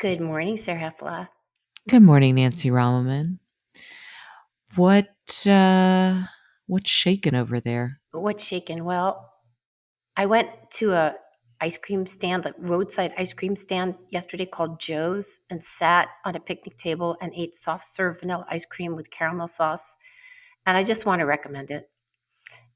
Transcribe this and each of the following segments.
Good morning, Sarah Hefla. Good morning, Nancy Rommelman. What's shaking over there? What's shaking? Well, I went to a ice cream stand, like roadside ice cream stand yesterday called Joe's, and sat on a picnic table and ate soft serve vanilla ice cream with caramel sauce. And I just want to recommend it.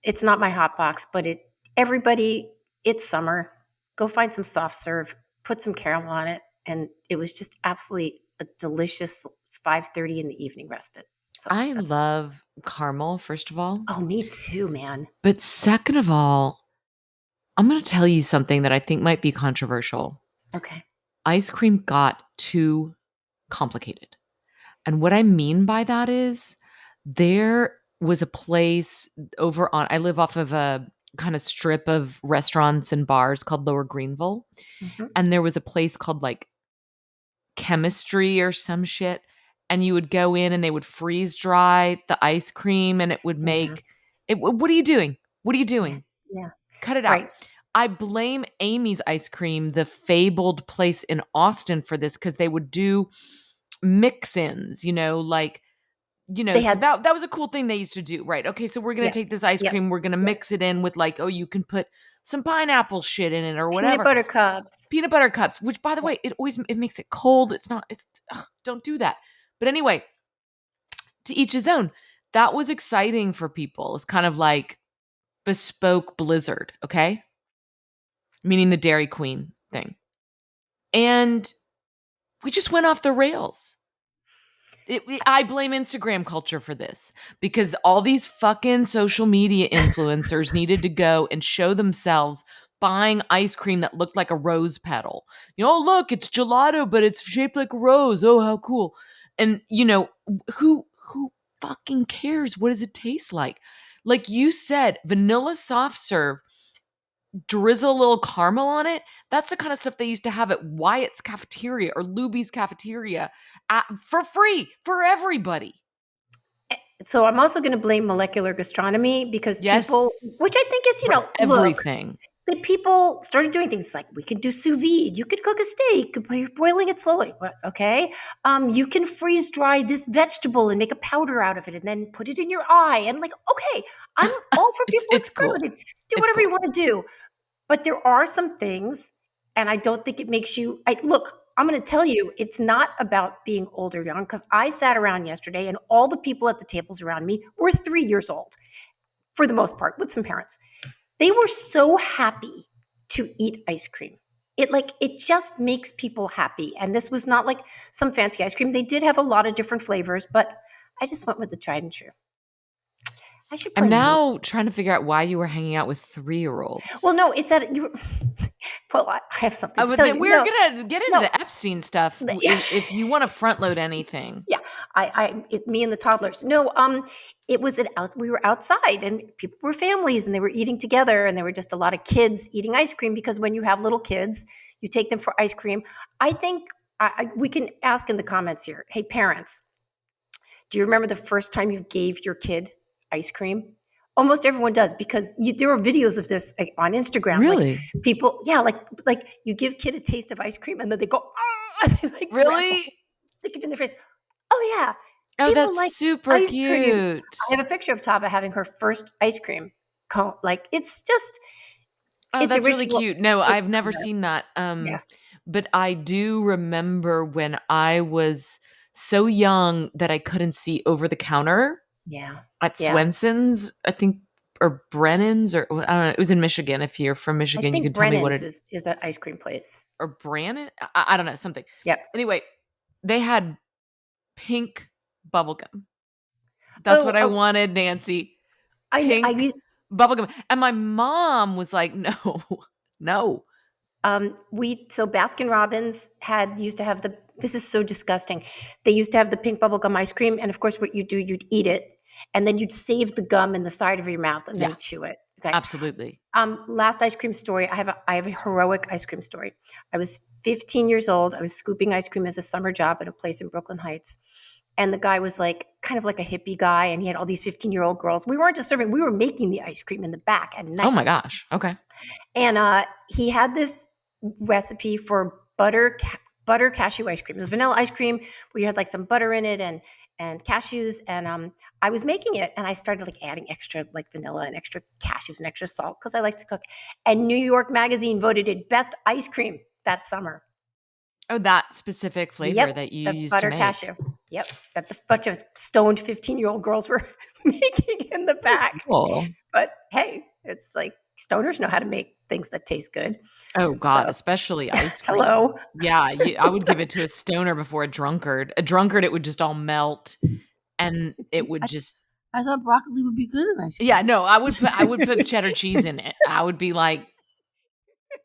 It's not my hot box, but it's summer. Go find some soft serve, put some caramel on it, and it was just absolutely a delicious 5:30 in the evening respite. So I that's love caramel, first of all. Oh, me too, man. But second of all, I'm going to tell you something that I think might be controversial. Okay. Ice cream got too complicated. And what I mean by that is there was a place I live off of a kind of strip of restaurants and bars called Lower Greenville. Mhm. And there was a place called like Chemistry or some shit, and you would go in and they would freeze dry the ice cream and it would Yeah, make it. What are you doing? What are you yeah, doing? yeah. Cut it out. Right. I blame Amy's Ice Cream, the fabled place in Austin, for this because they would do mix-ins, They had that was a cool thing they used to do, right? Okay, so we're gonna yeah, take this ice yep, cream, we're gonna yep. mix it in with like, oh, you can put some pineapple shit in it or Peanut whatever. butter cups. Peanut butter cups, which by the Yep. way, it makes it cold. Don't do that. But anyway, to each his own. That was exciting for people. It's kind of like bespoke Blizzard, okay? Meaning the Dairy Queen thing. And we just went off the rails. I blame Instagram culture for this because all these fucking social media influencers needed to go and show themselves buying ice cream that looked like a rose petal. Look, it's gelato, but it's shaped like a rose. Oh, how cool. And who fucking cares? What does it taste like? Like you said, vanilla soft serve, drizzle a little caramel on it. That's the kind of stuff they used to have at Wyatt's cafeteria or Luby's cafeteria for free for everybody. So I'm also going to blame molecular gastronomy because people, which Yes, I think is, for look, everything. the people started doing things like we could do sous vide, you could cook a steak, but you're boiling it slowly. What? Okay. You can freeze dry this vegetable and make a powder out of it and then put it in your eye. And like, okay, I'm all for it's people it's cool. experimenting. Do It's whatever you cool. want to do. But there are some things, and I don't think it makes you. Look, I'm going to tell you, it's not about being old or young because I sat around yesterday and all the people at the tables around me were 3 years old for the most part, with some parents. They were so happy to eat ice cream. It just makes people happy. And this was not like some fancy ice cream. They did have a lot of different flavors, but I just went with the tried and true. I should I'm blame me. now trying to figure out why you were hanging out with 3-year-olds. Well, no, it's that you. Well, I have something to But tell you. we're No, gonna get into no. the Epstein stuff if you want to front load anything. Yeah, me and the toddlers. No, it was we were outside and people were families and they were eating together and there were just a lot of kids eating ice cream because when you have little kids, you take them for ice cream. I think we can ask in the comments here. Hey, parents, do you remember the first time you gave your kid ice cream? Almost everyone does because there are videos of this on Instagram. Like Really? people, yeah, like you give kid a taste of ice cream and then they go, ah, they like grab, Really? stick it in their face. Oh yeah, Oh, people that's like super ice cream. cute. I have a picture of Tava having her first ice cream cone. Like Oh, it's that's really original. cute. No, It's I've so never good. seen that. Yeah, But I do remember when I was so young that I couldn't see over the counter yeah, at yeah. Swenson's, I think, or Brennan's, or I don't know. It was in Michigan. If you're from I Michigan, you think can tell me what Brennan's it is an ice cream place. or Brannan. I don't know something. Yep. Anyway, they had pink bubblegum. That's Oh, what I oh, wanted, Nancy. I Pink used bubblegum. And my mom was like, no, no. we so Baskin Robbins had used to have the. This is so disgusting. They used to have the pink bubblegum ice cream, and of course, what you do, you'd eat it, and then you'd save the gum in the side of your mouth and Yeah, then chew it. Okay. absolutely. Last ice cream story. I have a heroic ice cream story. I was 15 years old. I was scooping ice cream as a summer job at a place in Brooklyn Heights. And the guy was like kind of like a hippie guy, and he had all these 15-year-old girls. We weren't just serving, we were making the ice cream in the back at Oh night. my gosh. Okay. And he had this recipe for butter cashew ice cream. It was vanilla ice cream where you had like some butter in it and cashews. And I was making it, and I started like adding extra like vanilla and extra cashews and extra salt because I like to cook. And New York Magazine voted it best ice cream that summer. Oh, that specific flavor Yep, that you the used to butter make. cashew. Yep, that the bunch of stoned 15-year-old girls were making in the back. Cool. But hey, it's like stoners know how to make things that taste good. Oh god, So, especially ice cream. hello. Yeah, I would give it to a stoner before a drunkard. A drunkard, it would just all melt, and it would I, just I thought broccoli would be good in ice yeah, cream. no, I would put cheddar cheese in it. I would be like,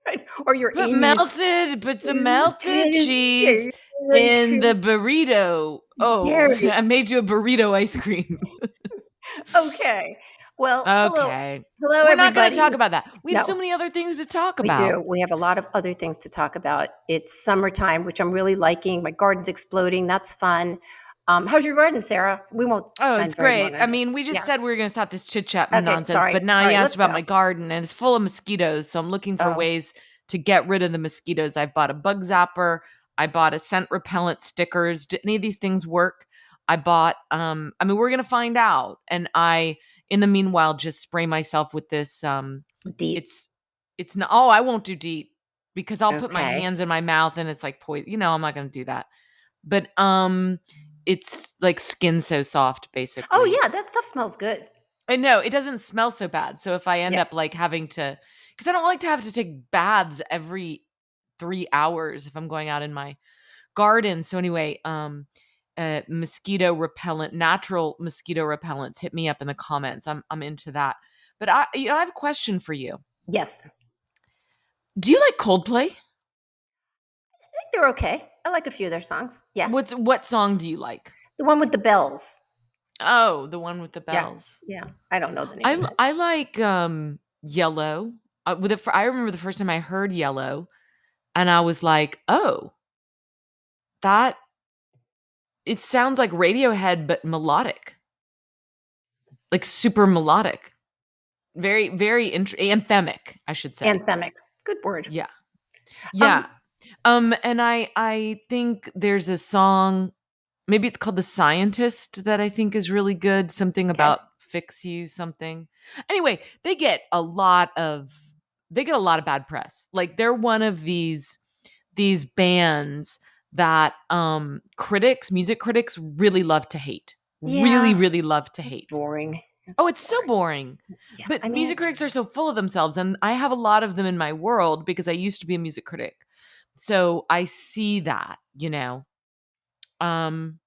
Right? Or your Amy's put some melted cheese yeah, ice in the cream. burrito. Oh, There you I made you a burrito ice cream. okay. Well, hello. Okay. Hello, We're not gonna everybody. talk about that. We have so No, many other things to talk we about. do. We have a lot of other things to talk about. It's summertime, which I'm really liking. My garden's exploding. That's fun. How's your garden, Sarah? We won't Oh, it's spend very long great. on I this. mean, we just Yeah. said we were going to stop this chit chat Okay. nonsense, Sorry. but now you Sorry. asked Let's about go. my garden and it's full of mosquitoes. So I'm looking for Oh, ways to get rid of the mosquitoes. I bought a bug zapper. I bought a scent repellent stickers. Do any of these things work? I bought, I mean, we're going to find out. And in the meanwhile, just spray myself with this. deep. It's, it's not, oh, I won't do DEET because I'll put my Okay. hands in my mouth and it's like poison. I'm not going to do that. But, it's like skin so soft, Oh, basically. yeah. That stuff smells good. I know, it doesn't smell so bad, so if I end Yeah. up, like, having to, because I don't like to have to take baths every 3 hours if I'm going out in my garden, so anyway, mosquito repellent natural mosquito repellents, hit me up in the comments, I'm into that. But I have a question for you. Yes. I Do you like Coldplay? think they're okay. I like a few of their songs. Yeah. What song do you like? The one with the bells. Oh, the one with the Yeah. bells. Yeah. I don't know the name of it. I like, Yellow. I remember the first time I heard Yellow, and I was like, "Oh, that it sounds like Radiohead, but melodic, like super melodic, very, very anthemic, I should say." Anthemic. Good word. Yeah, Um, yeah. s- And I think there's a song, maybe it's called "The Scientist" that I think is really good. Something okay. about fix you, something. Anyway, they get a lot of bad press. Like they're one of these bands that music critics really love to hate. Really, Yeah. really love to It's hate. boring. Oh, It's it's so boring. boring. Yeah. But I music mean, critics are so full of themselves and I have a lot of them in my world because I used to be a music critic. So I see that. Um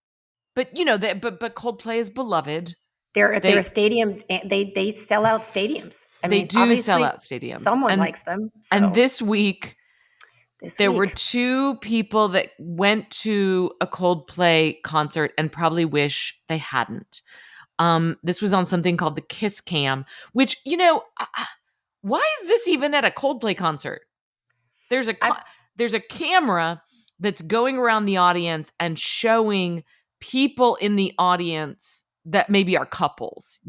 but but Coldplay is beloved. they're a They stadium. They sell out stadiums. I they mean, do sell obviously, out stadiums. someone And likes them. and So this week this there were week, 2 people that went to a Coldplay concert and probably wish they hadn't. This was on something called the Kiss Cam, which, why is this even at a Coldplay concert? There's a I co- there's a camera that's going around the audience and showing people in the audience that maybe are couples.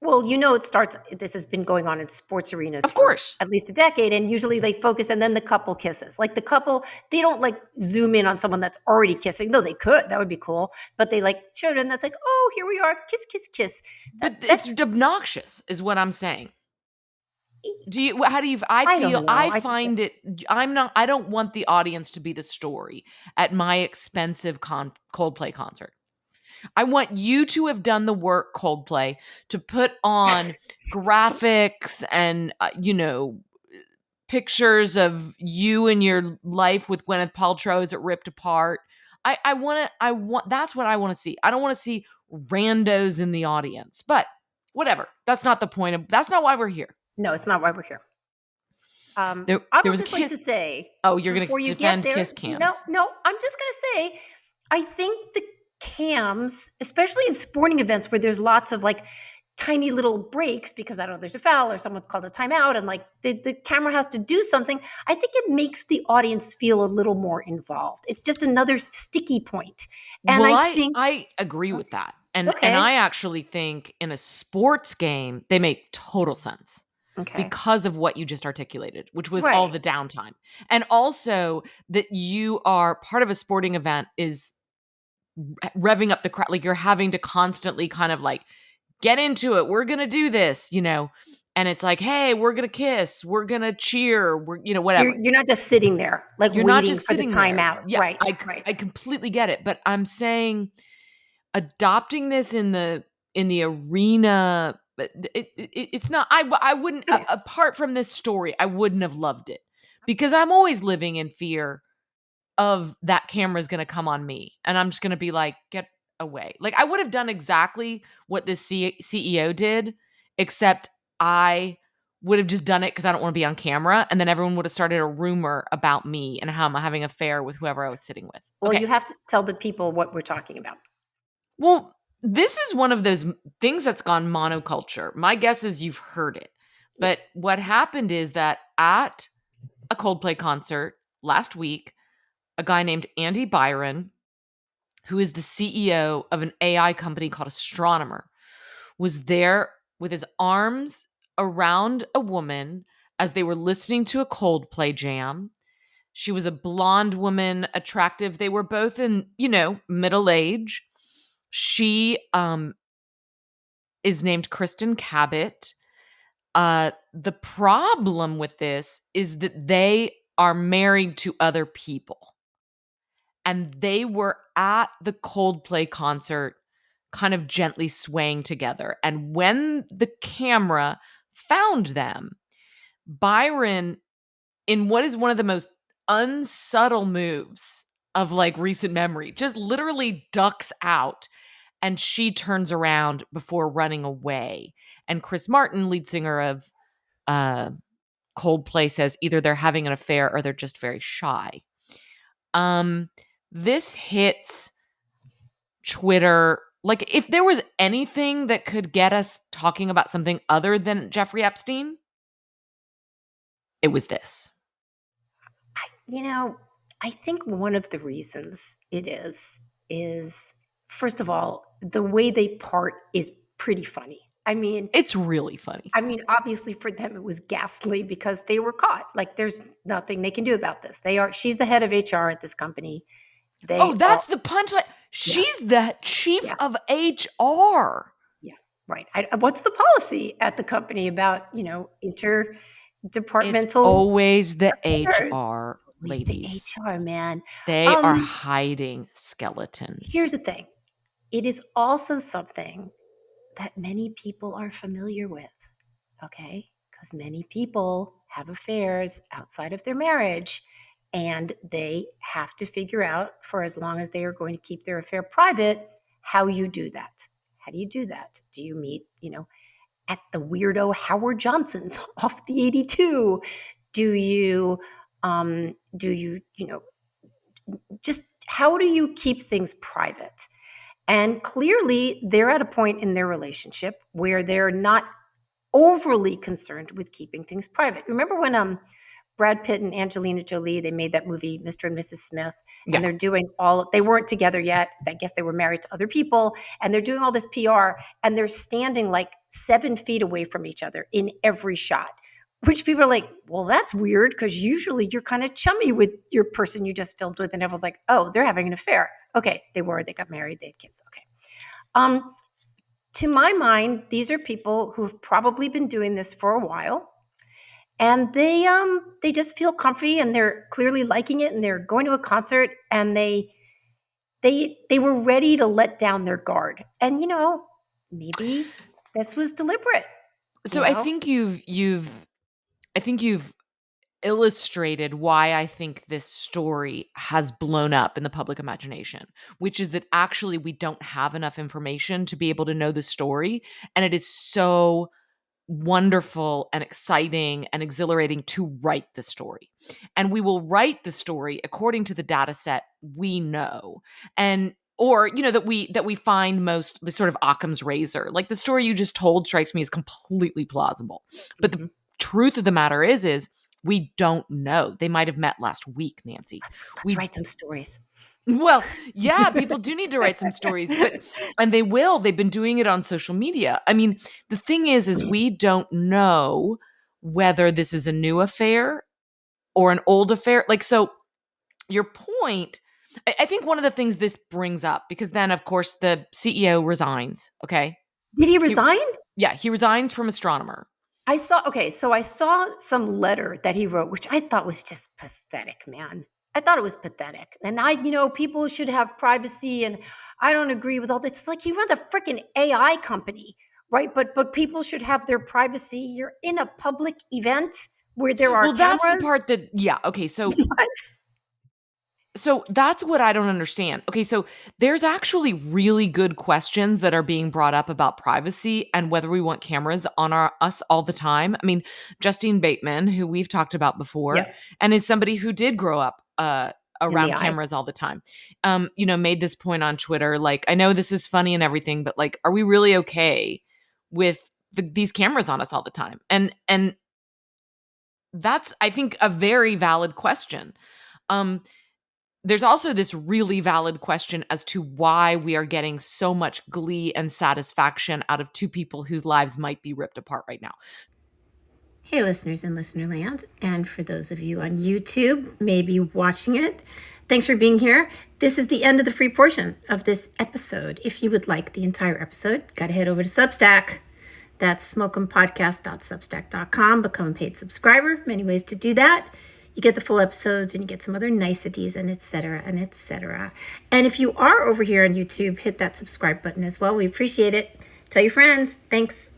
well, it starts. This has been going on in sports arenas Of for course. at least a decade, and usually they focus, and then the couple kisses. Like the couple, they don't like zoom in on someone that's already kissing. Though they could, that would be cool. But they like showed, and that's like, oh, here we are, kiss, kiss, kiss. But That it's obnoxious is what I'm saying. How do you I don't know. I find it I don't want the audience to be the story at my expensive Coldplay concert. I want you to have done the work, Coldplay, to put on graphics and pictures of you and your life with Gwyneth Paltrow as it ripped apart. I want that's what I want to see. I don't want to see randos in the audience. But whatever. That's not why we're here. no, it's not why we're here. I There would was a just like to kiss. say Oh, you're going to before you get defend there, kiss no, cams. no, I'm just going to say, I think the cams, especially in sporting events where there's lots of like tiny little breaks because I don't know there's a foul or someone's called a timeout and like the camera has to do something. I think it makes the audience feel a little more involved. It's just another sticky point. And Well, I think, I agree with that. And okay, I actually think in a sports game they make total sense. Okay. because of what you just articulated, which was all Right. the downtime. And also that you are part of a sporting event is revving up the crowd. Like you're having to constantly kind of like get into it. We're going to do this, and it's like, hey, we're going to kiss. We're going to cheer. We're, whatever. You're not just sitting there, like, You're not waiting just for the sitting there. timeout. Yeah, Right, I right. I completely get it, but I'm saying adopting this in the arena, but it's not. I wouldn't, Okay. apart from this story, I wouldn't have loved it because I'm always living in fear of that camera's going to come on me and I'm just going to be like, get away. Like I would have done exactly what this CEO did, except I would have just done it because I don't want to be on camera. And then everyone would have started a rumor about me and how I'm having an affair with whoever I was sitting with. Well, Okay. you have to tell the people what we're talking about. Well, this is one of those things that's gone monoculture. My guess is you've heard it. Yeah. But what happened is that at a Coldplay concert last week, a guy named Andy Byron, who is the CEO of an AI company called Astronomer, was there with his arms around a woman as they were listening to a Coldplay jam. She was a blonde woman, attractive. They were both in, middle age. She is named Kristin Cabot. The problem with this is that they are married to other people. And they were at the Coldplay concert, kind of gently swaying together. And when the camera found them, Byron, in what is one of the most unsubtle moves of like recent memory, just literally ducks out and she turns around before running away. And Chris Martin, lead singer of uh, Coldplay, says either they're having an affair or they're just very shy. This hits Twitter. Like, if there was anything that could get us talking about something other than Jeffrey Epstein, it was this. I think one of the reasons it is first of all, the way they part is pretty funny. It's really funny. Obviously for them it was ghastly because they were caught. Like there's nothing they can do about this. She's the head of HR at this company. That's the punchline. She's the chief Yeah. of HR. Yeah, right. What's the policy at the company about, interdepartmental It's always the affairs? HR Always the ladies. HR, man. They are hiding skeletons. Here's the thing. It is also something that many people are familiar with, okay? Because many people have affairs outside of their marriage and they have to figure out, for as long as they are going to keep their affair private, how you do that. How do you do that? Do you meet, at the weirdo Howard Johnson's off the 82? Do you, just how do you keep things private? And clearly, they're at a point in their relationship where they're not overly concerned with keeping things private. Remember when Brad Pitt and Angelina Jolie, they made that movie, Mr. and Mrs. Smith, Yeah. and they're doing they weren't together yet. I guess they were married to other people, and they're doing all this PR, and they're standing like 7 feet away from each other in every shot, which people are like, well, that's weird because usually you're kind of chummy with your person you just filmed with, and everyone's like, oh, they're having an affair. Okay, they got married, they had kids. Okay. To my mind, these are people who've probably been doing this for a while, and they just feel comfy, and they're clearly liking it, and they're going to a concert, and they were ready to let down their guard, and maybe this was deliberate. So I think you've illustrated why I think this story has blown up in the public imagination, which is that actually we don't have enough information to be able to know the story. And it is so wonderful and exciting and exhilarating to write the story. And we will write the story according to the data set we know. And or that we find most, the sort of Occam's razor. Like the story you just told strikes me as completely plausible. But the truth of the matter is we don't know. They might have met last week, Nancy. Let's write some stories. Well, yeah, people do need to write some stories, and they will. They've been doing it on social media. I mean, the thing is we don't know whether this is a new affair or an old affair. Like, so your point, I think one of the things this brings up, because then, of course, the CEO resigns, okay? Did he resign? He resigns from Astronomer. I saw some letter that he wrote, which I thought was just pathetic, man. I thought it was pathetic. And people should have privacy, and I don't agree with all this. It's like he runs a freaking AI company, right? But people should have their privacy. You're in a public event where there are Well, that's the cameras. part that, okay, so What? So that's what I don't understand. Okay, so there's actually really good questions that are being brought up about privacy and whether we want cameras on us all the time. I mean, Justine Bateman, who we've talked about before, Yeah, and is somebody who did grow up in the around eye. cameras all the time. Made this point on Twitter, like, I know this is funny and everything, but like, are we really okay with these cameras on us all the time? And that's, I think, a very valid question. There's also this really valid question as to why we are getting so much glee and satisfaction out of two people whose lives might be ripped apart right now. Hey, listeners in Listenerland, and for those of you on YouTube, maybe watching it, thanks for being here. This is the end of the free portion of this episode. If you would like the entire episode, got to head over to Substack. That's smokempodcast.substack.com. Become a paid subscriber. Many ways to do that. You get the full episodes and you get some other niceties and et cetera and et cetera. And if you are over here on YouTube, hit that subscribe button as well. We appreciate it. Tell your friends. Thanks.